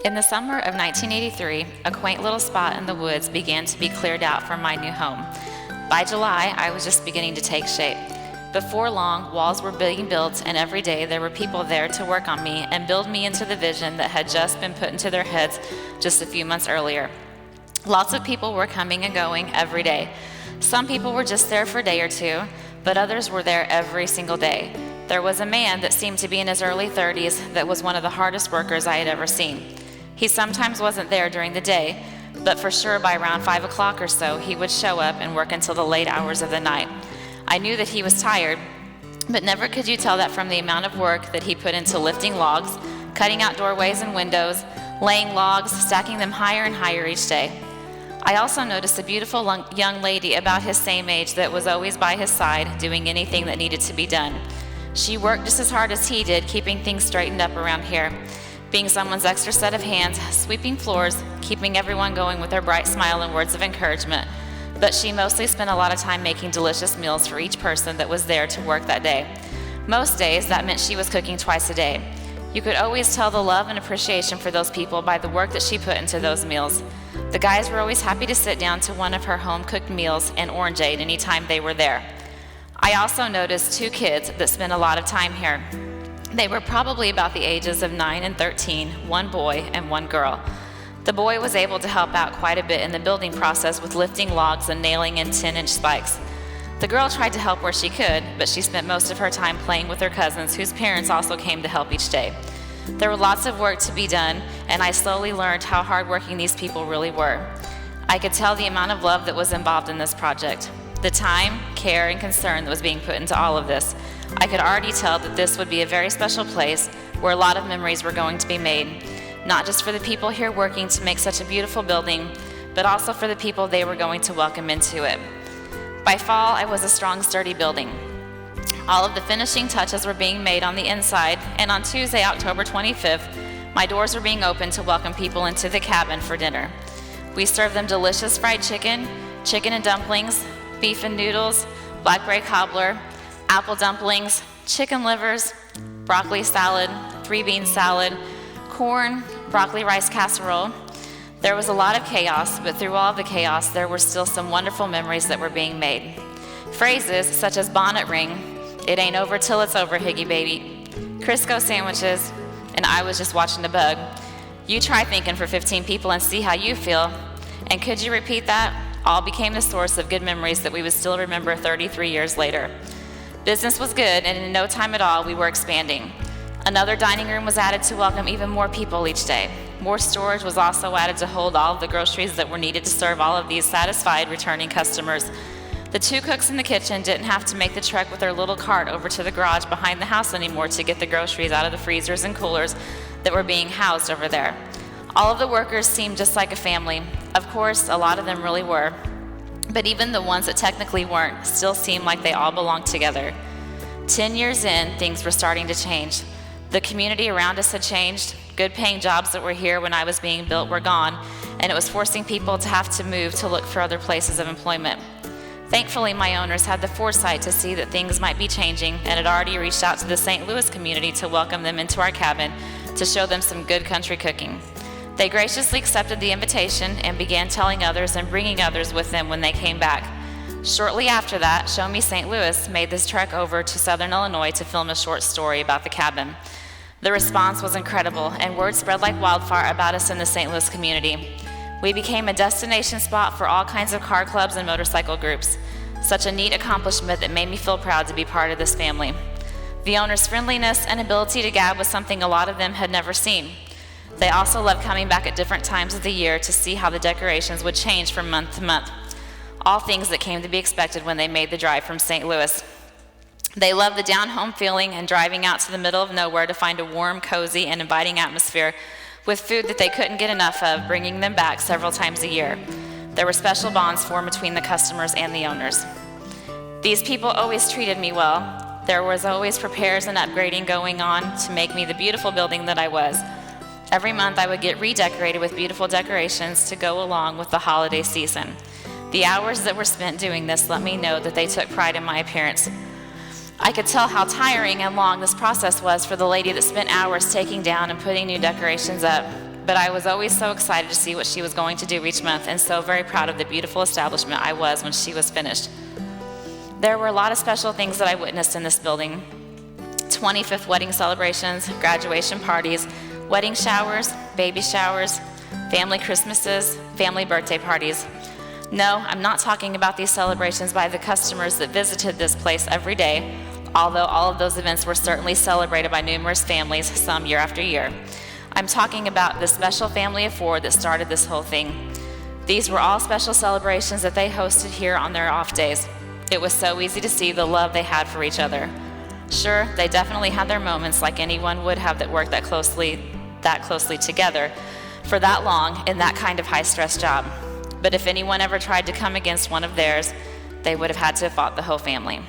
In the summer of 1983, a quaint little spot in the woods began to be cleared out for my new home. By July, I was just beginning to take shape. Before long, walls were being built, and every day there were people there to work on me and build me into the vision that had just been put into their heads just a few months earlier. Lots of people were coming and going every day. Some people were just there for a day or two, but others were there every single day. There was a man that seemed to be in his early 30s that was one of the hardest workers I had ever seen. He sometimes wasn't there during the day, but for sure by around 5 o'clock or so, he would show up and work until the late hours of the night. I knew that he was tired, but never could you tell that from the amount of work that he put into lifting logs, cutting out doorways and windows, laying logs, stacking them higher and higher each day. I also noticed a beautiful young lady about his same age that was always by his side, doing anything that needed to be done. She worked just as hard as he did, keeping things straightened up around here, being someone's extra set of hands, sweeping floors, keeping everyone going with her bright smile and words of encouragement. But she mostly spent a lot of time making delicious meals for each person that was there to work that day. Most days, that meant she was cooking twice a day. You could always tell the love and appreciation for those people by the work that she put into those meals. The guys were always happy to sit down to one of her home-cooked meals and orangeade anytime they were there. I also noticed 2 kids that spent a lot of time here. They were probably about the ages of 9 and 13, 1 boy and 1 girl. The boy was able to help out quite a bit in the building process with lifting logs and nailing in 10-inch spikes. The girl tried to help where she could, but she spent most of her time playing with her cousins, whose parents also came to help each day. There were lots of work to be done, and I slowly learned how hardworking these people really were. I could tell the amount of love that was involved in this project, the time, care, and concern that was being put into all of this. I could already tell that this would be a very special place where a lot of memories were going to be made, not just for the people here working to make such a beautiful building, but also for the people they were going to welcome into it. By fall, I was a strong, sturdy building. All of the finishing touches were being made on the inside, and on Tuesday, October 25th, my doors were being opened to welcome people into the cabin for dinner. We served them delicious fried chicken, chicken and dumplings, beef and noodles, blackberry cobbler, apple dumplings, chicken livers, broccoli salad, 3-bean salad, corn, broccoli rice casserole. There was a lot of chaos, but through all of the chaos, there were still some wonderful memories that were being made. Phrases such as bonnet ring, it ain't over till it's over, Higgy baby, Crisco sandwiches, and I was just watching the bug. You try thinking for 15 people and see how you feel. And could you repeat that? All became the source of good memories that we would still remember 33 years later. Business was good, and in no time at all, we were expanding. Another dining room was added to welcome even more people each day. More storage was also added to hold all of the groceries that were needed to serve all of these satisfied returning customers. The 2 cooks in the kitchen didn't have to make the trek with their little cart over to the garage behind the house anymore to get the groceries out of the freezers and coolers that were being housed over there. All of the workers seemed just like a family. Of course, a lot of them really were. But even the ones that technically weren't still seemed like they all belonged together. 10 years in, things were starting to change. The community around us had changed. Good-paying jobs that were here when I was being built were gone, and it was forcing people to have to move to look for other places of employment. Thankfully, my owners had the foresight to see that things might be changing and had already reached out to the St. Louis community to welcome them into our cabin to show them some good country cooking. They graciously accepted the invitation and began telling others and bringing others with them when they came back. Shortly after that, Show Me St. Louis made this trek over to Southern Illinois to film a short story about the cabin. The response was incredible, and word spread like wildfire about us in the St. Louis community. We became a destination spot for all kinds of car clubs and motorcycle groups. Such a neat accomplishment that made me feel proud to be part of this family. The owners' friendliness and ability to gab was something a lot of them had never seen. They also loved coming back at different times of the year to see how the decorations would change from month to month. All things that came to be expected when they made the drive from St. Louis. They loved the down-home feeling and driving out to the middle of nowhere to find a warm, cozy, and inviting atmosphere with food that they couldn't get enough of, bringing them back several times a year. There were special bonds formed between the customers and the owners. These people always treated me well. There was always repairs and upgrading going on to make me the beautiful building that I was. Every month I would get redecorated with beautiful decorations to go along with the holiday season. The hours that were spent doing this let me know that they took pride in my appearance. I could tell how tiring and long this process was for the lady that spent hours taking down and putting new decorations up. but I was always so excited to see what she was going to do each month and so very proud of the beautiful establishment I was when she was finished. There were a lot of special things that I witnessed in this building. 25th wedding celebrations, graduation parties, wedding showers, baby showers, family Christmases, family birthday parties. No, I'm not talking about these celebrations by the customers that visited this place every day, although all of those events were certainly celebrated by numerous families, some year after year. I'm talking about the special family of four that started this whole thing. These were all special celebrations that they hosted here on their off days. It was so easy to see the love they had for each other. Sure, they definitely had their moments like anyone would have that worked that closely together for that long in that kind of high-stress job. But if anyone ever tried to come against one of theirs, they would have had to have fought the whole family.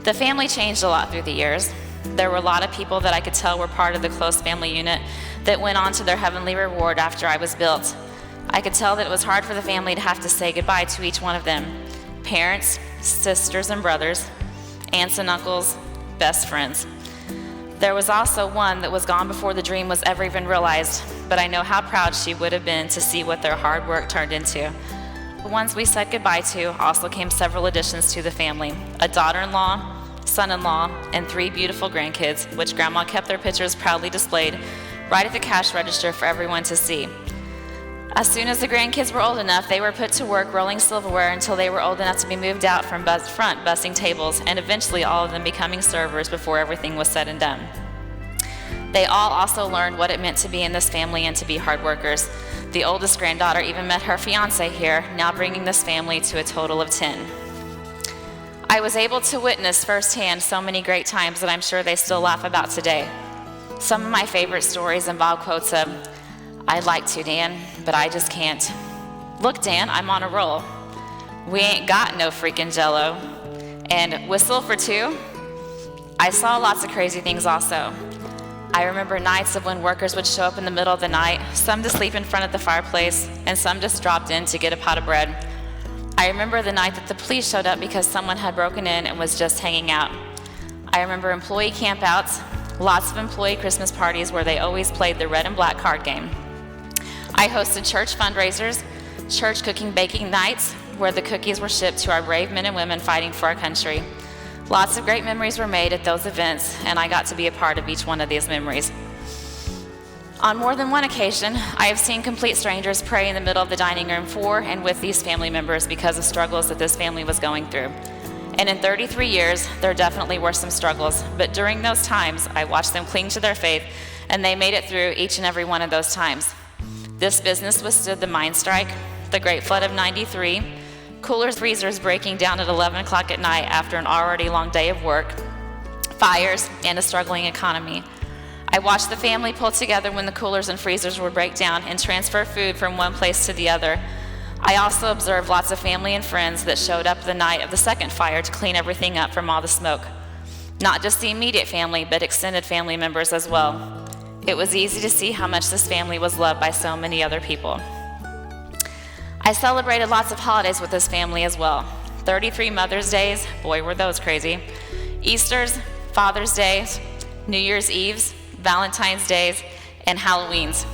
The family changed a lot through the years. There were a lot of people that I could tell were part of the close family unit that went on to their heavenly reward after I was built. I could tell that it was hard for the family to have to say goodbye to each one of them. Parents, sisters and brothers, aunts and uncles, best friends. There was also one that was gone before the dream was ever even realized, but I know how proud she would have been to see what their hard work turned into. The ones we said goodbye to also came several additions to the family: a daughter-in-law, son-in-law, and 3 beautiful grandkids, which Grandma kept their pictures proudly displayed right at the cash register for everyone to see. As soon as the grandkids were old enough, they were put to work rolling silverware until they were old enough to be moved out from front bussing tables, and eventually all of them becoming servers before everything was said and done. They all also learned what it meant to be in this family and to be hard workers. The oldest granddaughter even met her fiance here, now bringing this family to a total of 10. I was able to witness firsthand so many great times that I'm sure they still laugh about today. Some of my favorite stories involve quotes of, "I'd like to, Dan, but I just can't. Look, Dan, I'm on a roll. We ain't got no freaking Jello. And whistle for 2? I saw lots of crazy things also. I remember nights of when workers would show up in the middle of the night, some to sleep in front of the fireplace, and some just dropped in to get a pot of bread. I remember the night that the police showed up because someone had broken in and was just hanging out. I remember employee campouts, lots of employee Christmas parties where they always played the red and black card game. I hosted church fundraisers, church cooking baking nights, where the cookies were shipped to our brave men and women fighting for our country. Lots of great memories were made at those events, and I got to be a part of each one of these memories. On more than one occasion, I have seen complete strangers pray in the middle of the dining room for and with these family members because of struggles that this family was going through. And in 33 years, there definitely were some struggles, but during those times, I watched them cling to their faith, and they made it through each and every one of those times. This business withstood the mine strike, the Great Flood of '93, coolers, freezers breaking down at 11 o'clock at night after an already long day of work, fires, and a struggling economy. I watched the family pull together when the coolers and freezers would break down and transfer food from one place to the other. I also observed lots of family and friends that showed up the night of the second fire to clean everything up from all the smoke. Not just the immediate family, but extended family members as well. It was easy to see how much this family was loved by so many other people. I celebrated lots of holidays with this family as well. 33 Mother's Days, boy were those crazy. Easters, Father's Days, New Year's Eves, Valentine's Days, and Halloweens.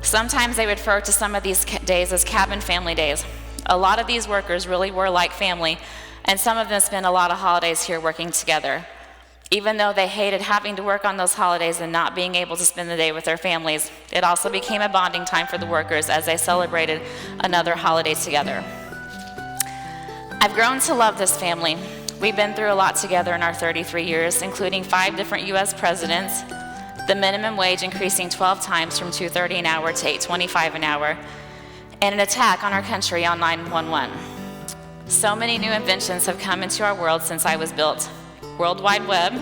Sometimes they refer to some of these days as cabin family days. A lot of these workers really were like family, and some of them spent a lot of holidays here working together. Even though they hated having to work on those holidays and not being able to spend the day with their families, it also became a bonding time for the workers as they celebrated another holiday together. I've grown to love this family. We've been through a lot together in our 33 years, including 5 different US presidents, the minimum wage increasing 12 times from $2.30 an hour to $8.25 an hour, and an attack on our country on 9/11. So many new inventions have come into our world since I was built. World Wide Web,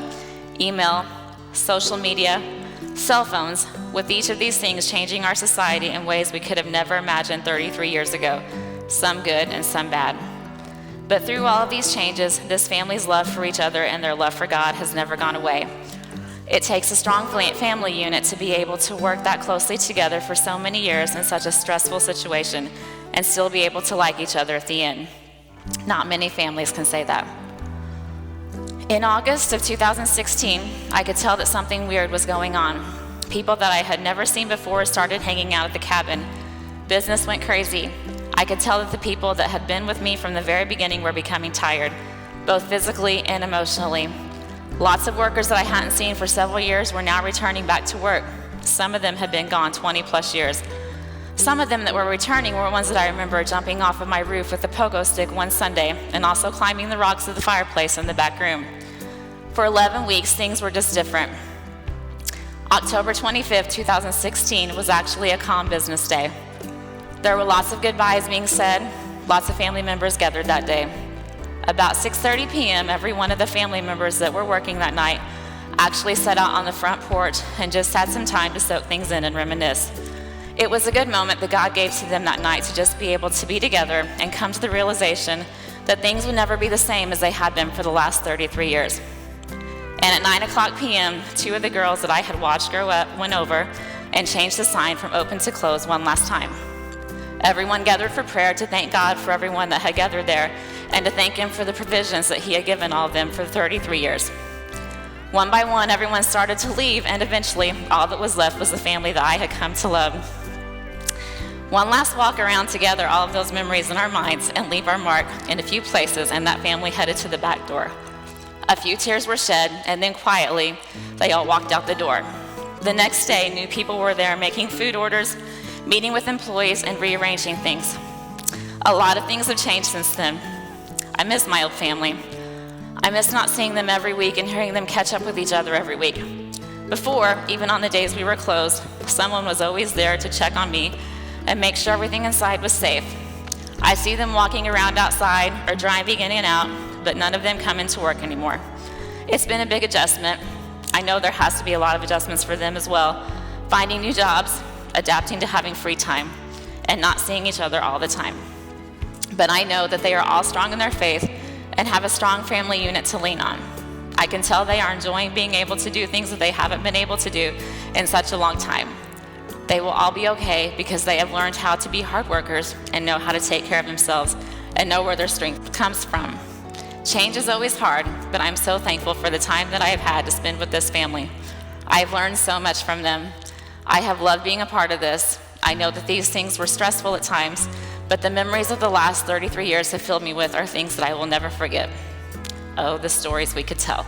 email, social media, cell phones, with each of these things changing our society in ways we could have never imagined 33 years ago, some good and some bad. But through all of these changes, this family's love for each other and their love for God has never gone away. It takes a strong family unit to be able to work that closely together for so many years in such a stressful situation and still be able to like each other at the end. Not many families can say that. In August of 2016, I could tell that something weird was going on. People that I had never seen before started hanging out at the cabin. Business went crazy. I could tell that the people that had been with me from the very beginning were becoming tired, both physically and emotionally. Lots of workers that I hadn't seen for several years were now returning back to work. Some of them had been gone 20 plus years. Some of them that were returning were ones that I remember jumping off of my roof with a pogo stick one Sunday and also climbing the rocks of the fireplace in the back room. For 11 weeks, things were just different. October 25th, 2016 was actually a calm business day. There were lots of goodbyes being said. Lots of family members gathered that day. About 6:30 p.m., every one of the family members that were working that night actually sat out on the front porch and just had some time to soak things in and reminisce. It was a good moment that God gave to them that night to just be able to be together and come to the realization that things would never be the same as they had been for the last 33 years. And at 9 o'clock p.m., two of the girls that I had watched grow up went over and changed the sign from open to closed one last time. Everyone gathered for prayer to thank God for everyone that had gathered there and to thank Him for the provisions that He had given all of them for 33 years. One by one, everyone started to leave, and eventually, all that was left was the family that I had come to love. One last walk around to gather all of those memories in our minds and leave our mark in a few places, and that family headed to the back door. A few tears were shed, and then quietly, they all walked out the door. The next day, new people were there making food orders, meeting with employees, and rearranging things. A lot of things have changed since then. I miss my old family. I miss not seeing them every week and hearing them catch up with each other every week. Before, even on the days we were closed, someone was always there to check on me and make sure everything inside was safe. I see them walking around outside or driving in and out, but none of them come into work anymore. It's been a big adjustment. I know there has to be a lot of adjustments for them as well, finding new jobs, adapting to having free time, and not seeing each other all the time. But I know that they are all strong in their faith and have a strong family unit to lean on. I can tell they are enjoying being able to do things that they haven't been able to do in such a long time. They will all be okay because they have learned how to be hard workers and know how to take care of themselves and know where their strength comes from. Change is always hard, but I'm so thankful for the time that I have had to spend with this family. I have learned so much from them. I have loved being a part of this. I know that these things were stressful at times, but the memories of the last 33 years have filled me with are things that I will never forget. Oh, the stories we could tell.